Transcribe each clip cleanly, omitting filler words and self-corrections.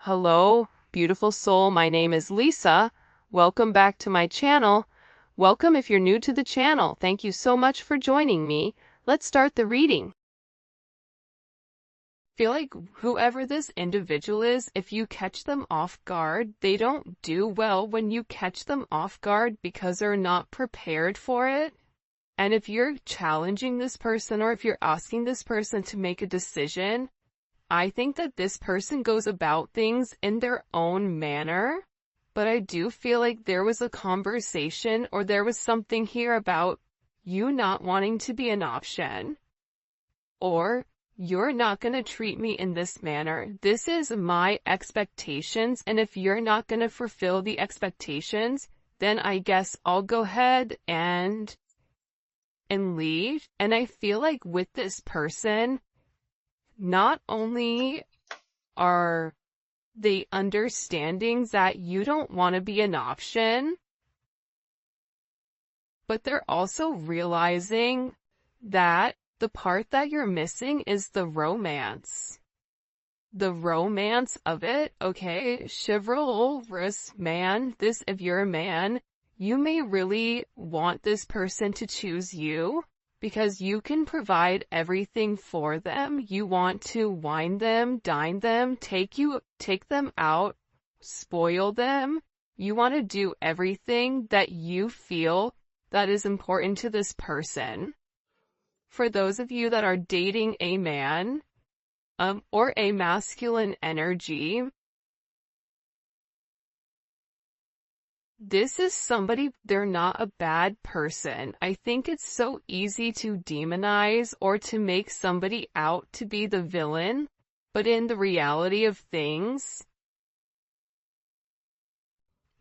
Hello, beautiful soul. My name is Lisa. Welcome back to my channel. Welcome if you're new to the channel. Thank you so much for joining me. Let's start the reading. Feel like whoever this individual is, if you catch them off guard, they don't do well when you catch them off guard because they're not prepared for it. And if you're challenging this person or if you're asking this person to make a decision, I think that this person goes about things in their own manner, but I do feel like there was a conversation or there was something here about you not wanting to be an option, or you're not going to treat me in this manner. This is my expectations, and if you're not going to fulfill the expectations, then I guess I'll go ahead and leave. And I feel like with this person, not only are they understanding that you don't want to be an option, but they're also realizing that the part that you're missing is the romance. The romance of it, okay? Chivalrous man, if you're a man, you may really want this person to choose you, because you can provide everything for them. You want to wine them, dine them, take them out, spoil them. You want to do everything that you feel that is important to this person. For those of you that are dating a man, or a masculine energy, this is somebody, they're not a bad person. I think it's so easy to demonize or to make somebody out to be the villain, but in the reality of things,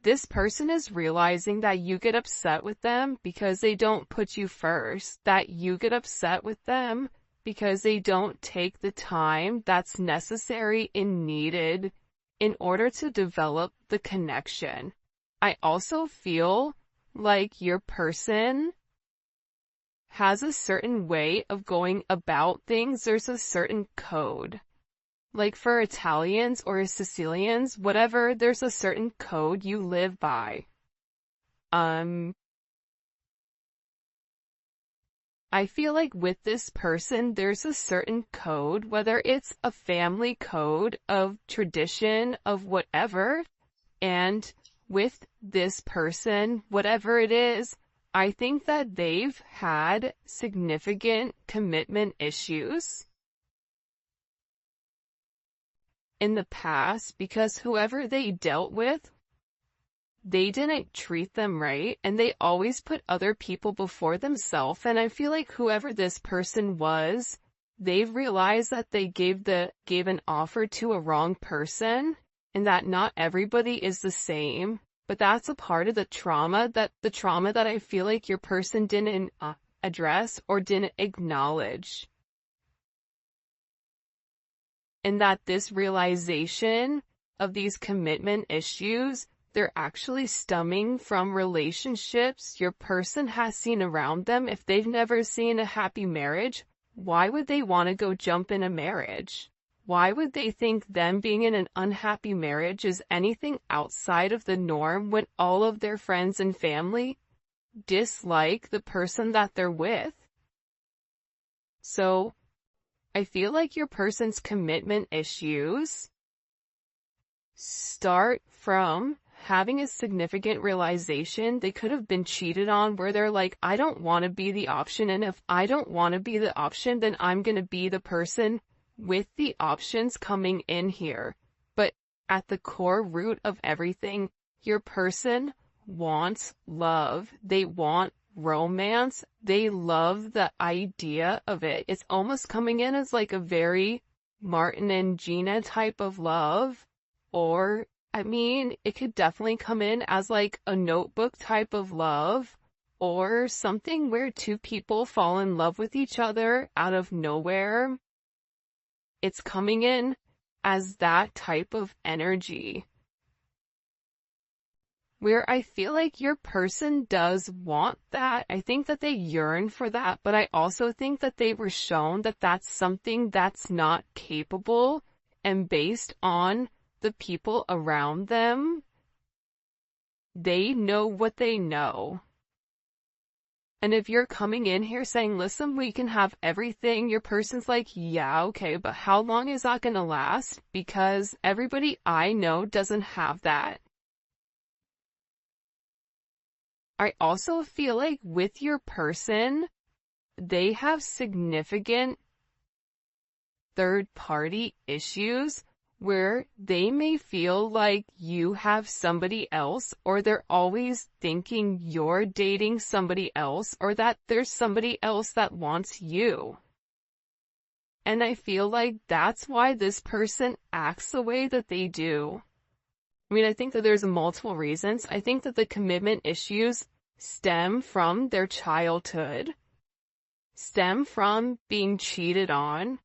this person is realizing that you get upset with them because they don't put you first, that you get upset with them because they don't take the time that's necessary and needed in order to develop the connection. I also feel like your person has a certain way of going about things. There's a certain code. Like for Italians or Sicilians, whatever, there's a certain code you live by. I feel like with this person, there's a certain code, whether it's a family code of tradition, of whatever, and with this person, whatever it is, I think that they've had significant commitment issues in the past because whoever they dealt with, they didn't treat them right, and they always put other people before themselves. And I feel like whoever this person was, they've realized that they gave an offer to a wrong person, and that not everybody is the same, but that's a part of the trauma that I feel like your person didn't address or didn't acknowledge. And that this realization of these commitment issues, they're actually stemming from relationships your person has seen around them. If they've never seen a happy marriage, why would they want to go jump in a marriage? Why would they think them being in an unhappy marriage is anything outside of the norm when all of their friends and family dislike the person that they're with? So, I feel like your person's commitment issues start from having a significant realization they could have been cheated on, where they're like, I don't want to be the option, and if I don't want to be the option, then I'm going to be the person with the options coming in here. But at the core root of everything, your person wants love. They want romance. They love the idea of it. It's almost coming in as like a very Martin and Gina type of love, or I mean, it could definitely come in as like a Notebook type of love, or something where two people fall in love with each other out of nowhere. It's coming in as that type of energy, where I feel like your person does want that. I think that they yearn for that, but I also think that they were shown that that's something that's not capable, and based on the people around them, they know what they know. And if you're coming in here saying, listen, we can have everything, your person's like, yeah, okay, but how long is that gonna last? Because everybody I know doesn't have that. I also feel like with your person, they have significant third-party issues where they may feel like you have somebody else, or they're always thinking you're dating somebody else, or that there's somebody else that wants you. And I feel like that's why this person acts the way that they do. I mean, I think that there's multiple reasons. I think that the commitment issues stem from their childhood, stem from being cheated on,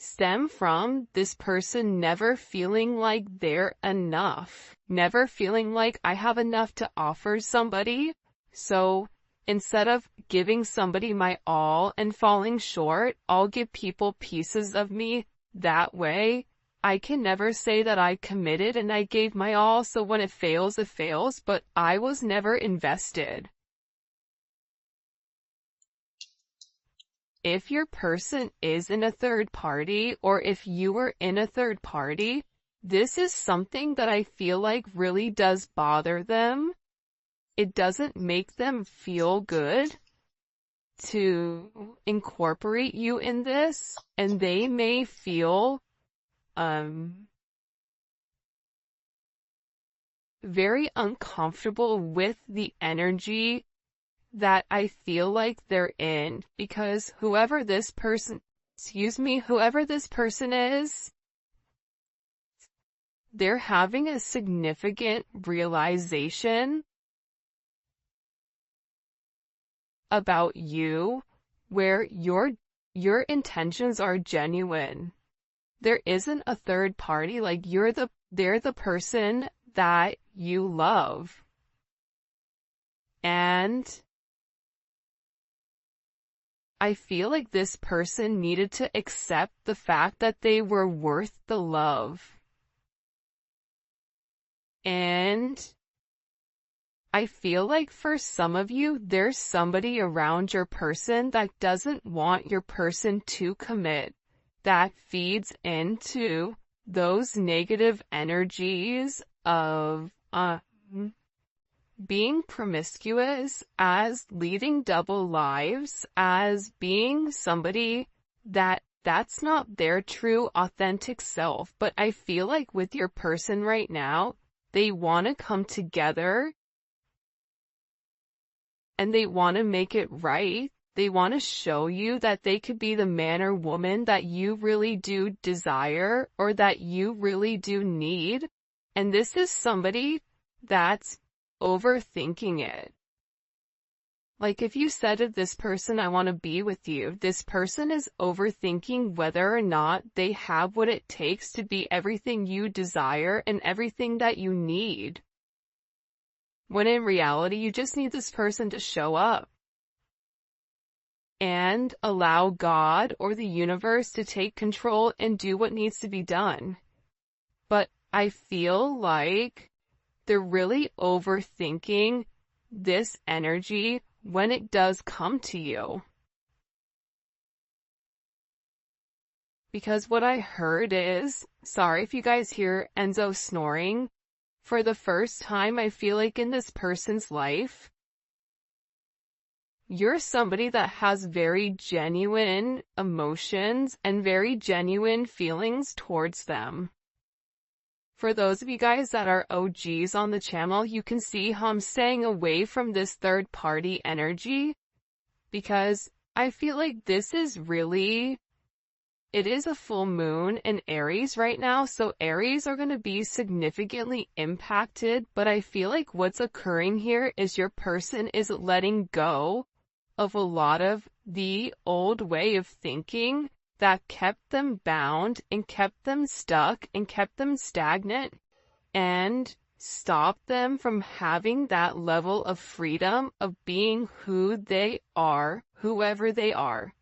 stem from this person never feeling like they're enough, never feeling like I have enough to offer somebody. So instead of giving somebody my all and falling short, I'll give people pieces of me. That way, I can never say that I committed and I gave my all, so when it fails, but I was never invested. If your person is in a third party, or if you were in a third party, this is something that I feel like really does bother them. It doesn't make them feel good to incorporate you in this, and they may feel very uncomfortable with the energy that I feel like they're in, because whoever this person is, they're having a significant realization about you where your intentions are genuine. There isn't a third party, like they're the person that you love. And I feel like this person needed to accept the fact that they were worth the love. And I feel like for some of you, there's somebody around your person that doesn't want your person to commit, that feeds into those negative energies of being promiscuous, as leading double lives, as being somebody that's not their true authentic self. But I feel like with your person right now, they want to come together and they want to make it right. They want to show you that they could be the man or woman that you really do desire, or that you really do need. And this is somebody that's overthinking it. Like if you said to this person, I want to be with you, this person is overthinking whether or not they have what it takes to be everything you desire and everything that you need. When in reality, you just need this person to show up and allow God or the universe to take control and do what needs to be done. But I feel like they're really overthinking this energy when it does come to you. Because what I heard is, sorry if you guys hear Enzo snoring, for the first time I feel like in this person's life, you're somebody that has very genuine emotions and very genuine feelings towards them. For those of you guys that are OGs on the channel, you can see how I'm staying away from this third party energy, because I feel like this is really, it is a full moon in Aries right now, so Aries are going to be significantly impacted, but I feel like what's occurring here is your person is letting go of a lot of the old way of thinking that kept them bound and kept them stuck and kept them stagnant and stopped them from having that level of freedom of being who they are, whoever they are.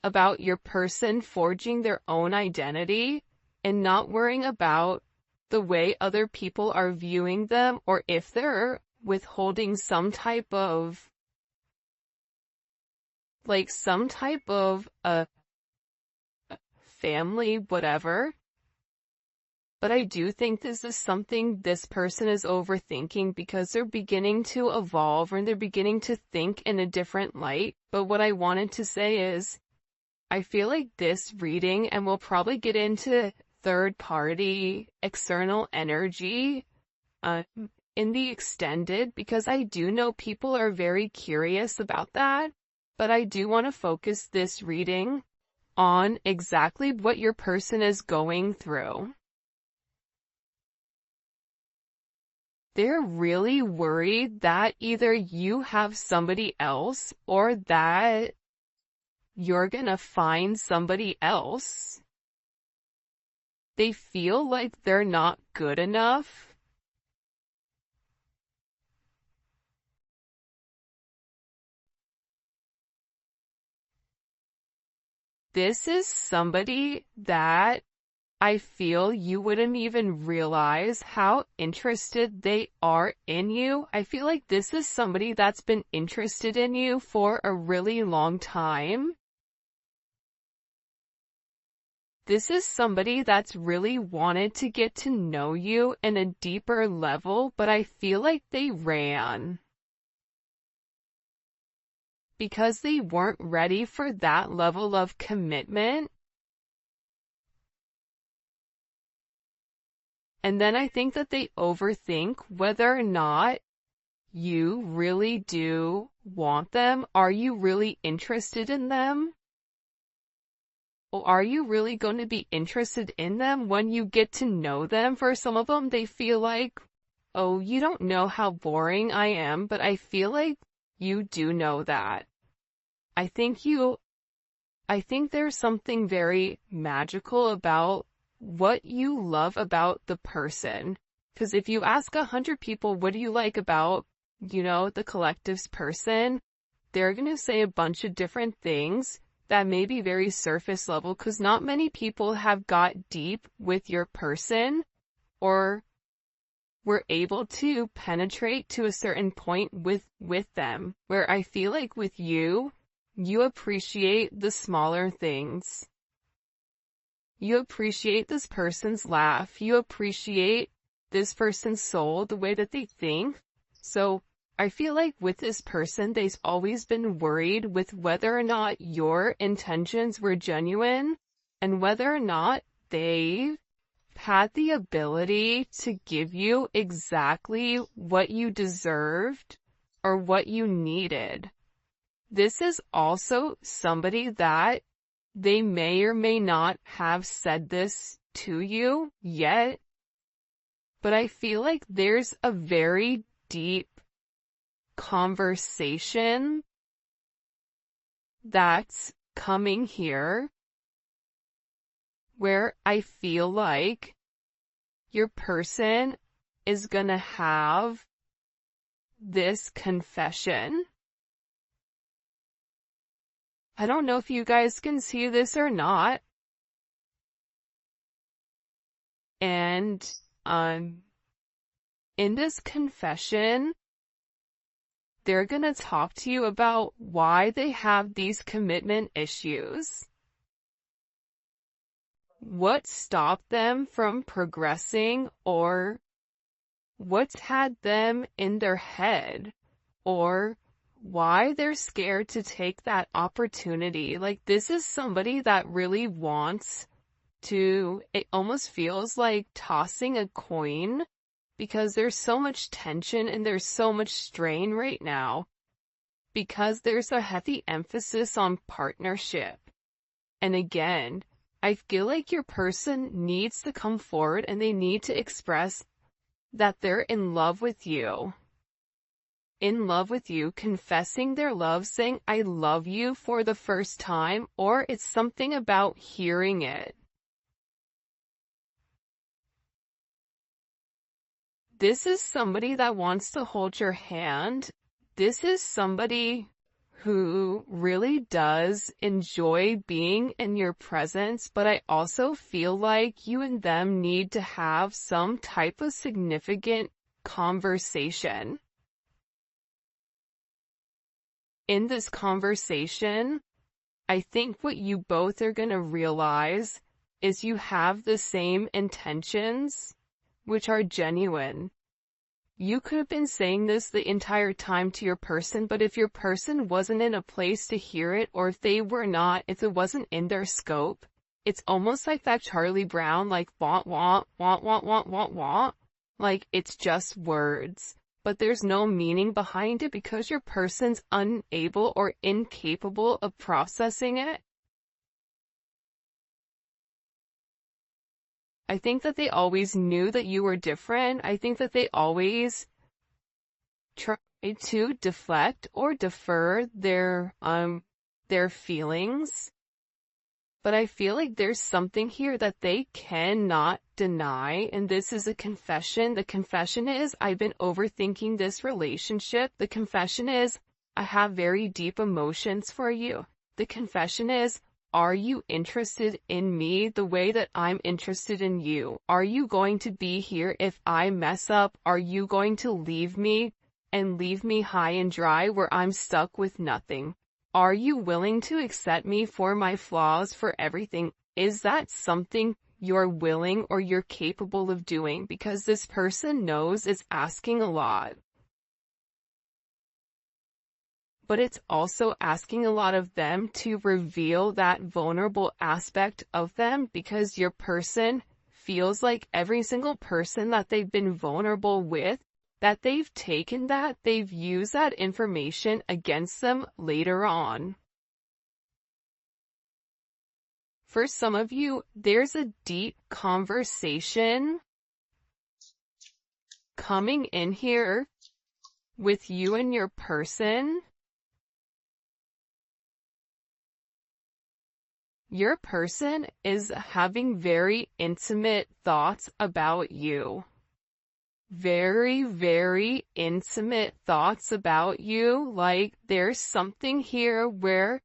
About your person forging their own identity and not worrying about the way other people are viewing them, or if they're withholding some type of family, whatever. But I do think this is something this person is overthinking because they're beginning to evolve and they're beginning to think in a different light. But what I wanted to say is, I feel like this reading, and we'll probably get into third-party external energy in the extended, because I do know people are very curious about that. But I do want to focus this reading on exactly what your person is going through. They're really worried that either you have somebody else or that you're gonna find somebody else. They feel like they're not good enough. This is somebody that I feel you wouldn't even realize how interested they are in you. I feel like this is somebody that's been interested in you for a really long time. This is somebody that's really wanted to get to know you in a deeper level, but I feel like they ran because they weren't ready for that level of commitment. And then I think that they overthink whether or not you really do want them. Are you really interested in them? Or are you really going to be interested in them when you get to know them? For some of them, they feel like, oh, you don't know how boring I am, but I feel like you do know that. I think there's something very magical about what you love about the person. Because if you ask 100 people, what do you like about, the collective's person, they're going to say a bunch of different things that may be very surface level, because not many people have got deep with your person or were able to penetrate to a certain point with them, where I feel like with you appreciate the smaller things. You appreciate this person's laugh. You appreciate this person's soul, the way that they think. So I feel like with this person, they've always been worried with whether or not your intentions were genuine and whether or not they had the ability to give you exactly what you deserved or what you needed. This is also somebody that they may or may not have said this to you yet, but I feel like there's a very deep conversation that's coming here where I feel like your person is gonna have this confession. I don't know if you guys can see this or not. And in this confession, they're gonna talk to you about why they have these commitment issues. What stopped them from progressing, or what's had them in their head, or why they're scared to take that opportunity. Like, this is somebody that really wants to, it almost feels like tossing a coin, because there's so much tension and there's so much strain right now, because there's a heavy emphasis on partnership. And again, I feel like your person needs to come forward and they need to express that they're in love with you. In love with you, confessing their love, saying, I love you for the first time, or it's something about hearing it. This is somebody that wants to hold your hand. This is somebody who really does enjoy being in your presence, but I also feel like you and them need to have some type of significant conversation. In this conversation, I think what you both are going to realize is you have the same intentions, which are genuine. You could have been saying this the entire time to your person, but if your person wasn't in a place to hear it, or if it wasn't in their scope, it's almost like that Charlie Brown, like, want, like, it's just words. But there's no meaning behind it because your person's unable or incapable of processing it. I think that they always knew that you were different. I think that they always tried to deflect or defer their feelings. But I feel like there's something here that they cannot deny, and this is a confession. The confession is, I've been overthinking this relationship. The confession is, I have very deep emotions for you. The confession is, are you interested in me the way that I'm interested in you? Are you going to be here if I mess up? Are you going to leave me and leave me high and dry where I'm stuck with nothing? Are you willing to accept me for my flaws, for everything? Is that something you're willing or you're capable of doing? Because this person knows it's asking a lot. But it's also asking a lot of them to reveal that vulnerable aspect of them, because your person feels like every single person that they've been vulnerable with, that they've used that information against them later on. For some of you, there's a deep conversation coming in here with you and your person. Your person is having very intimate thoughts about you. Very, very intimate thoughts about you. Like, there's something here where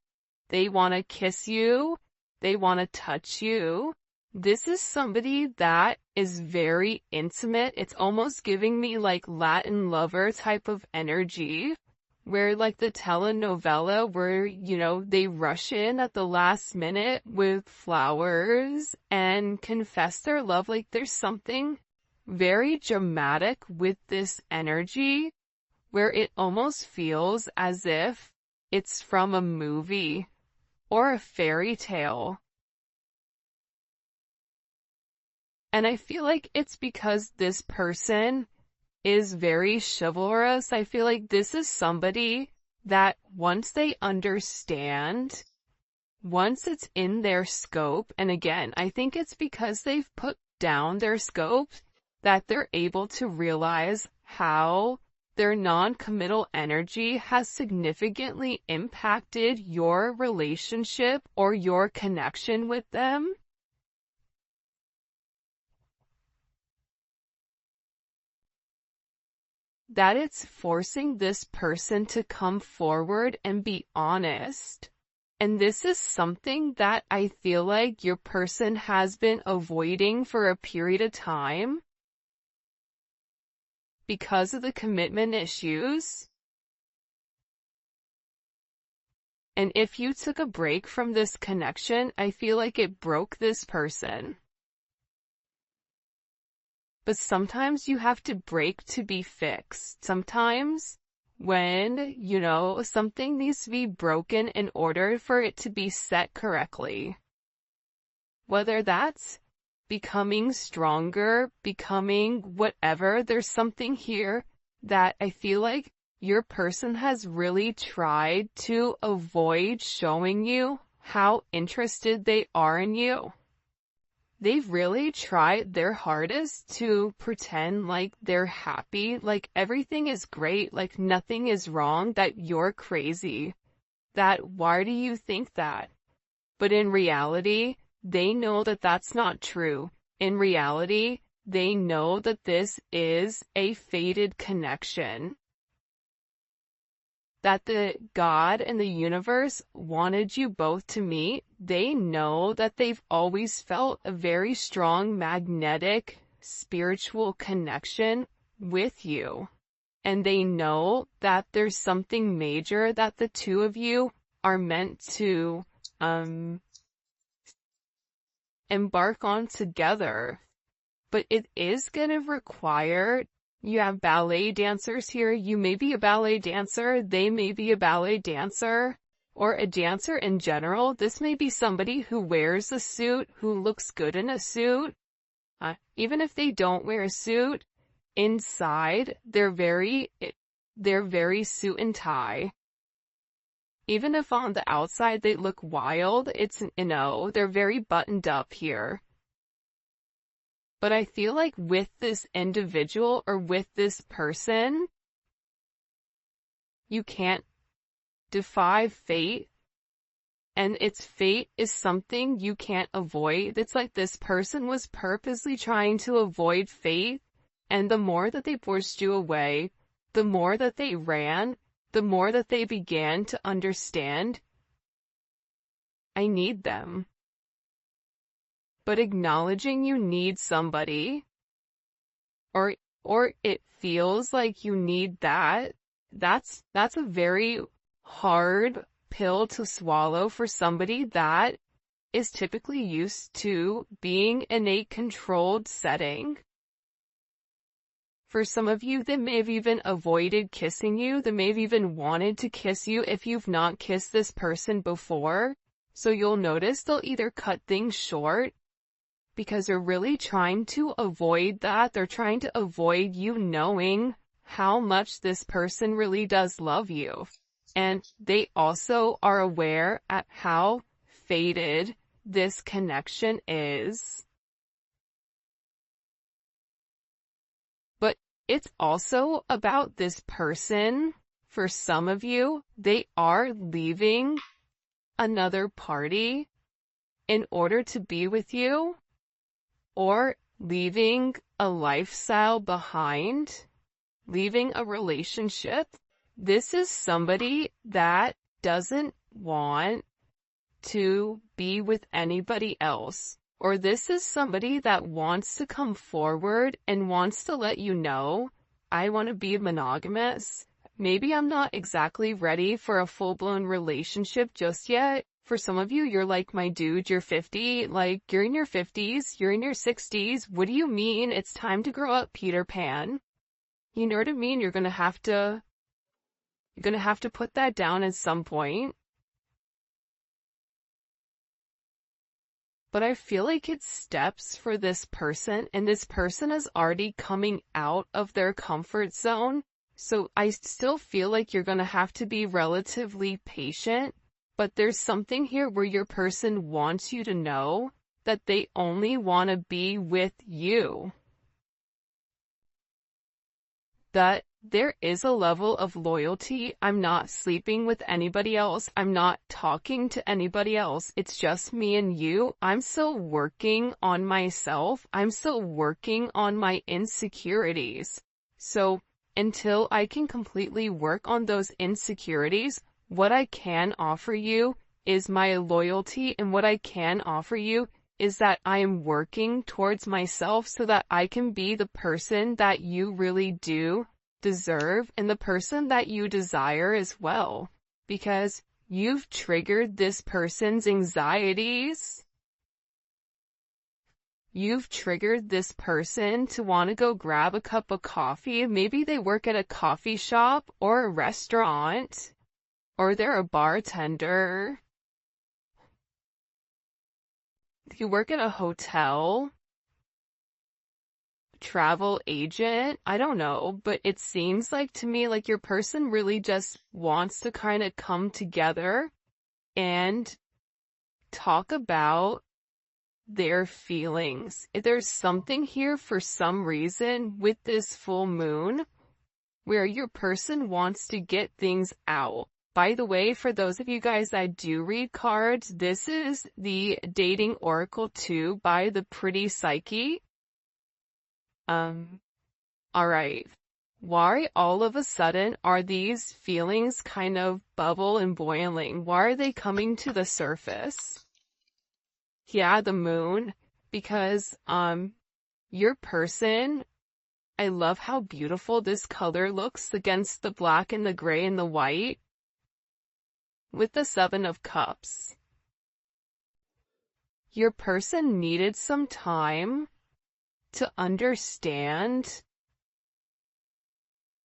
they want to kiss you, they want to touch you. This is somebody that is very intimate. It's almost giving me like Latin lover type of energy, where like the telenovela where, they rush in at the last minute with flowers and confess their love. Like, there's something very dramatic with this energy where it almost feels as if it's from a movie or a fairy tale. And I feel like it's because this person is very chivalrous. I feel like this is somebody that once they understand, once it's in their scope, and again, I think it's because they've put down their scope, that they're able to realize how their non-committal energy has significantly impacted your relationship or your connection with them. That it's forcing this person to come forward and be honest. And this is something that I feel like your person has been avoiding for a period of time because of the commitment issues. And if you took a break from this connection, I feel like it broke this person. But sometimes you have to break to be fixed. Sometimes when, something needs to be broken in order for it to be set correctly. Whether that's becoming stronger, becoming whatever, there's something here that I feel like your person has really tried to avoid showing you how interested they are in you. They've really tried their hardest to pretend like they're happy, like everything is great, like nothing is wrong, that you're crazy. That why do you think that? But in reality, they know that that's not true. In reality, they know that this is a fated connection. that the God and the universe wanted you both to meet. They know that they've always felt a very strong magnetic spiritual connection with you. And they know that there's something major that the two of you are meant to embark on together. But it is going to require, you have ballet dancers here, you may be a ballet dancer, they may be a ballet dancer, or a dancer in general. This may be somebody who wears a suit, who looks good in a suit. Even if they don't wear a suit, inside, they're very suit and tie. Even if on the outside they look wild, they're very buttoned up here. But I feel like with this individual or with this person, you can't defy fate. And its fate is something you can't avoid. It's like this person was purposely trying to avoid fate. And the more that they pushed you away, the more that they ran, the more that they began to understand, I need them. But acknowledging you need somebody, or it feels like you need that's a very hard pill to swallow for somebody that is typically used to being in a controlled setting. For some of you, they may have even avoided kissing you. They may have even wanted to kiss you if you've not kissed this person before. So you'll notice they'll either cut things short because they're really trying to avoid that. They're trying to avoid you knowing how much this person really does love you. And they also are aware at how faded this connection is. But it's also about this person. For some of you, they are leaving another party in order to be with you, or leaving a lifestyle behind, leaving a relationship. This is somebody that doesn't want to be with anybody else. Or this is somebody that wants to come forward and wants to let you know, I want to be monogamous. Maybe I'm not exactly ready for a full-blown relationship just yet. For some of you, you're like, my dude, you're 50, like, you're in your 50s, you're in your 60s. What do you mean it's time to grow up, Peter Pan? You know what I mean? You're gonna have to put that down at some point. But I feel like it's steps for this person, and this person is already coming out of their comfort zone. So I still feel like you're gonna have to be relatively patient, but there's something here where your person wants you to know that they only want to be with you. That there is a level of loyalty. I'm not sleeping with anybody else. I'm not talking to anybody else. It's just me and you. I'm still working on myself. I'm still working on my insecurities. So until I can completely work on those insecurities, what I can offer you is my loyalty, and what I can offer you is that I am working towards myself so that I can be the person that you really do deserve and the person that you desire as well. Because you've triggered this person's anxieties. You've triggered this person to want to go grab a cup of coffee. Maybe they work at a coffee shop or a restaurant, or they're a bartender. You work at a hotel, travel agent, I don't know, but it seems like to me like your person really just wants to kind of come together and talk about their feelings. There's something here for some reason with this full moon where your person wants to get things out. By the way, for those of you guys that do read cards, this is the Dating Oracle 2 by the Pretty Psyche. Alright. Why all of a sudden are these feelings kind of bubble and boiling? Why are they coming to the surface? Yeah, the moon, because, your person, I love how beautiful this color looks against the black and the gray and the white with the Seven of Cups. Your person needed some time to understand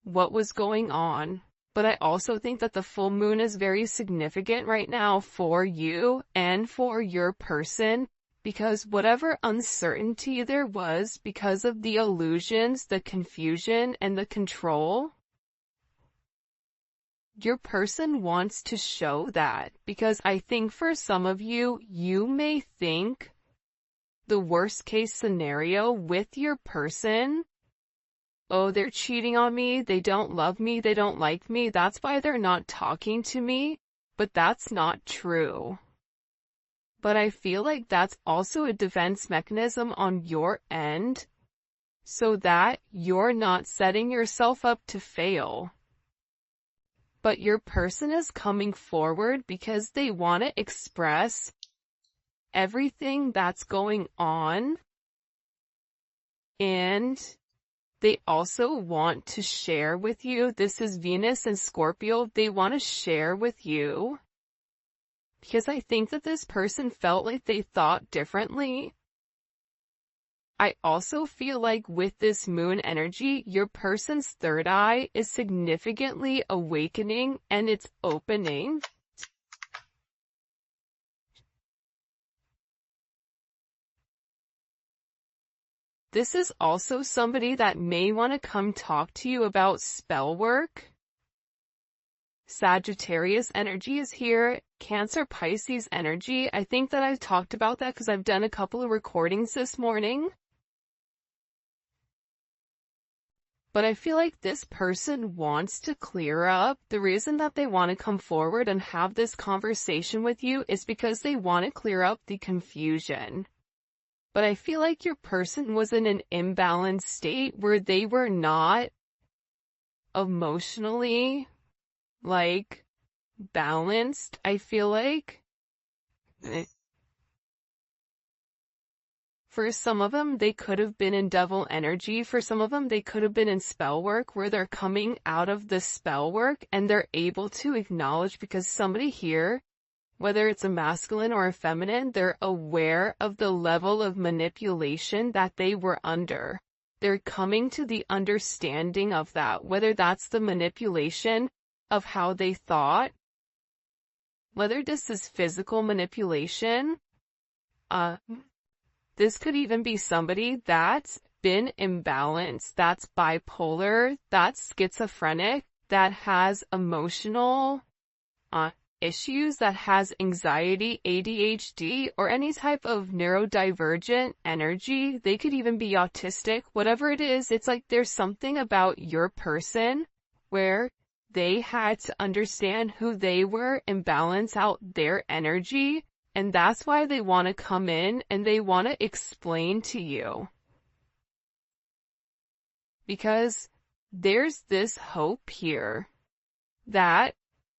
what was going on. But I also think that the full moon is very significant right now for you and for your person, because whatever uncertainty there was because of the illusions, the confusion, and the control, your person wants to show that, because I think for some of you, you may think the worst case scenario with your person, oh, they're cheating on me, they don't love me, they don't like me, that's why they're not talking to me, but that's not true. But I feel like that's also a defense mechanism on your end, so that you're not setting yourself up to fail. But your person is coming forward because they want to express everything that's going on, and they also want to share with you. This is Venus and Scorpio. They want to share with you because I think that this person felt like they thought differently. I also feel like with this moon energy, your person's third eye is significantly awakening and it's opening. This is also somebody that may want to come talk to you about spell work. Sagittarius energy is here. Cancer, Pisces energy. I think that I've talked about that because I've done a couple of recordings this morning. But I feel like this person wants to clear up. The reason that they want to come forward and have this conversation with you is because they want to clear up the confusion. But I feel like your person was in an imbalanced state where they were not emotionally, balanced, I feel like. For some of them, they could have been in devil energy. For some of them, they could have been in spell work where they're coming out of the spell work and they're able to acknowledge, because somebody here, whether it's a masculine or a feminine, they're aware of the level of manipulation that they were under. They're coming to the understanding of that, whether that's the manipulation of how they thought, whether this is physical manipulation. This could even be somebody that's been imbalanced, that's bipolar, that's schizophrenic, that has emotional issues, that has anxiety, ADHD, or any type of neurodivergent energy. They could even be autistic. Whatever it is, it's like there's something about your person where they had to understand who they were and balance out their energy, and that's why they want to come in and they want to explain to you. Because there's this hope here that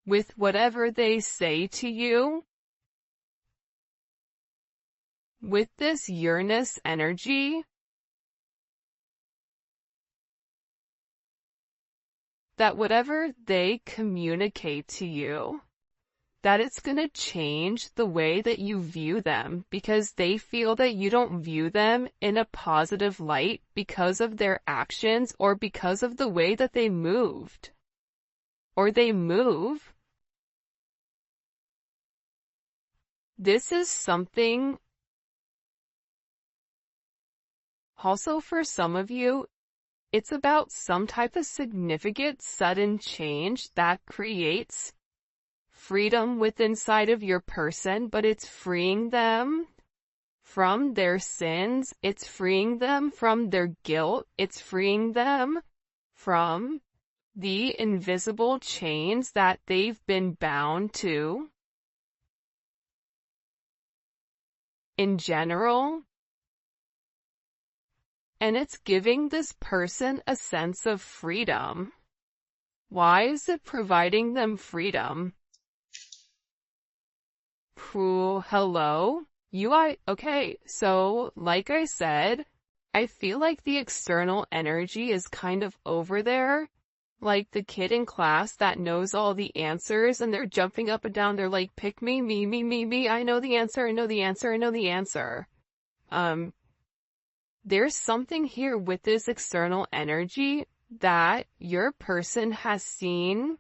with whatever they say to you, with this Uranus energy, that whatever they communicate to you, that it's going to change the way that you view them, because they feel that you don't view them in a positive light because of their actions or because of the way that they moved or they move. This is something also for some of you, it's about some type of significant sudden change that creates freedom within inside of your person, but it's freeing them from their sins, it's freeing them from their guilt, it's freeing them from the invisible chains that they've been bound to. In general, and it's giving this person a sense of freedom. Why is it providing them freedom? Hello? Okay, so like I said, I feel like the external energy is kind of over there. Like the kid in class that knows all the answers and they're jumping up and down. They're like, pick me, me. I know the answer. I know the answer. I know the answer. There's something here with this external energy that your person has seen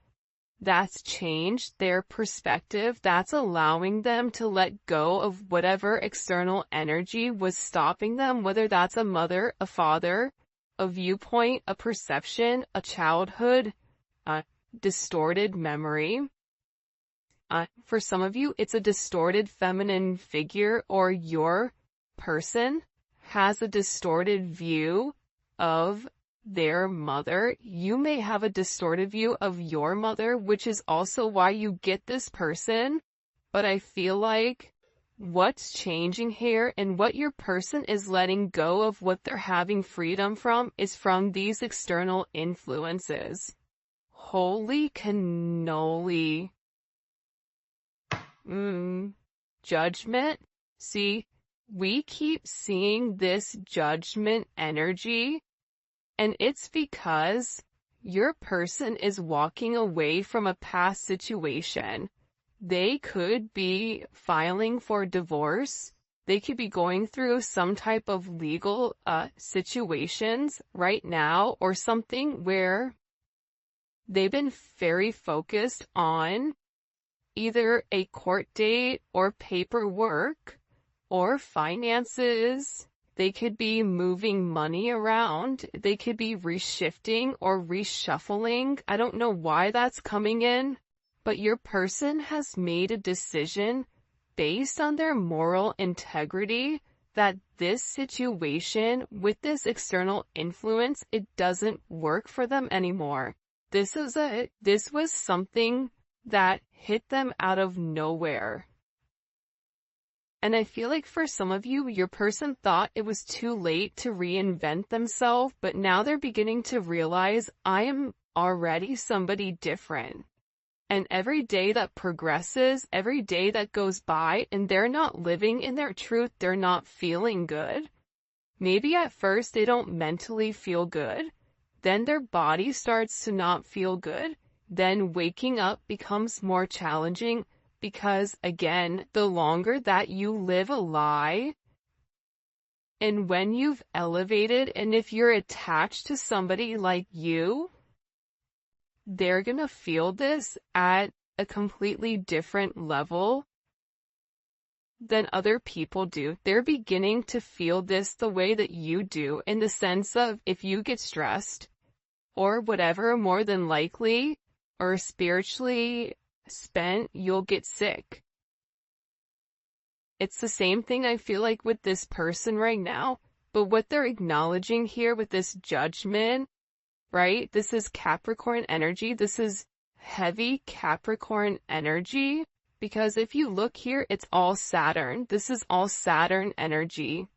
that's changed their perspective, that's allowing them to let go of whatever external energy was stopping them, whether that's a mother, a father, a viewpoint, a perception, a childhood, a distorted memory. For some of you, it's a distorted feminine figure, or your person has a distorted view of their mother. You may have a distorted view of your mother, which is also why you get this person. But I feel like what's changing here and what your person is letting go of, what they're having freedom from, is from these external influences. Holy cannoli. Judgment. See, we keep seeing this judgment energy, and it's because your person is walking away from a past situation. They could be filing for divorce. They could be going through some type of legal situations right now, or something where they've been very focused on either a court date or paperwork or finances. They could be moving money around. They could be reshifting or reshuffling. I don't know why that's coming in, but your person has made a decision based on their moral integrity that this situation with this external influence, it doesn't work for them anymore. This was something that hit them out of nowhere. And I feel like for some of you, your person thought it was too late to reinvent themselves, but now they're beginning to realize, I am already somebody different. And every day that progresses, every day that goes by, and they're not living in their truth, they're not feeling good. Maybe at first they don't mentally feel good. Then their body starts to not feel good. Then waking up becomes more challenging because, again, the longer that you live a lie, and when you've elevated, and if you're attached to somebody like you, they're gonna feel this at a completely different level than other people do. They're beginning to feel this the way that you do, in the sense of, if you get stressed or whatever, more than likely, or spiritually spent, you'll get sick. It's the same thing I feel like with this person right now, but what they're acknowledging here with this judgment, right? This is Capricorn energy. This is heavy Capricorn energy, because if you look here, it's all Saturn. This is all Saturn energy.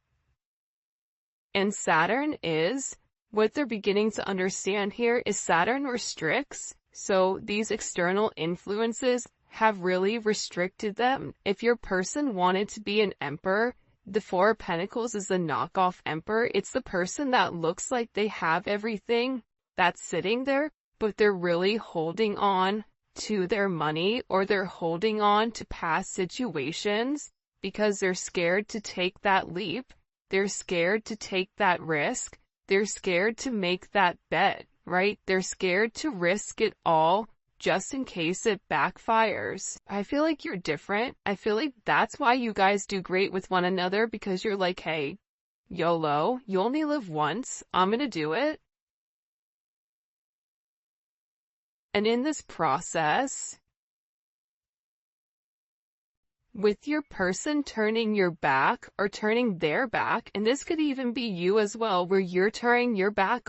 And Saturn is, what they're beginning to understand here is Saturn restricts. So these external influences have really restricted them. If your person wanted to be an emperor, the Four of Pentacles is the knockoff emperor. It's the person that looks like they have everything that's sitting there, but they're really holding on to their money, or they're holding on to past situations because they're scared to take that leap. They're scared to take that risk. They're scared to make that bet, right? They're scared to risk it all just in case it backfires. I feel like you're different. I feel like that's why you guys do great with one another, because you're like, hey, YOLO, you only live once. I'm gonna do it. And in this process, with your person turning your back or turning their back, and this could even be you as well, where you're turning your back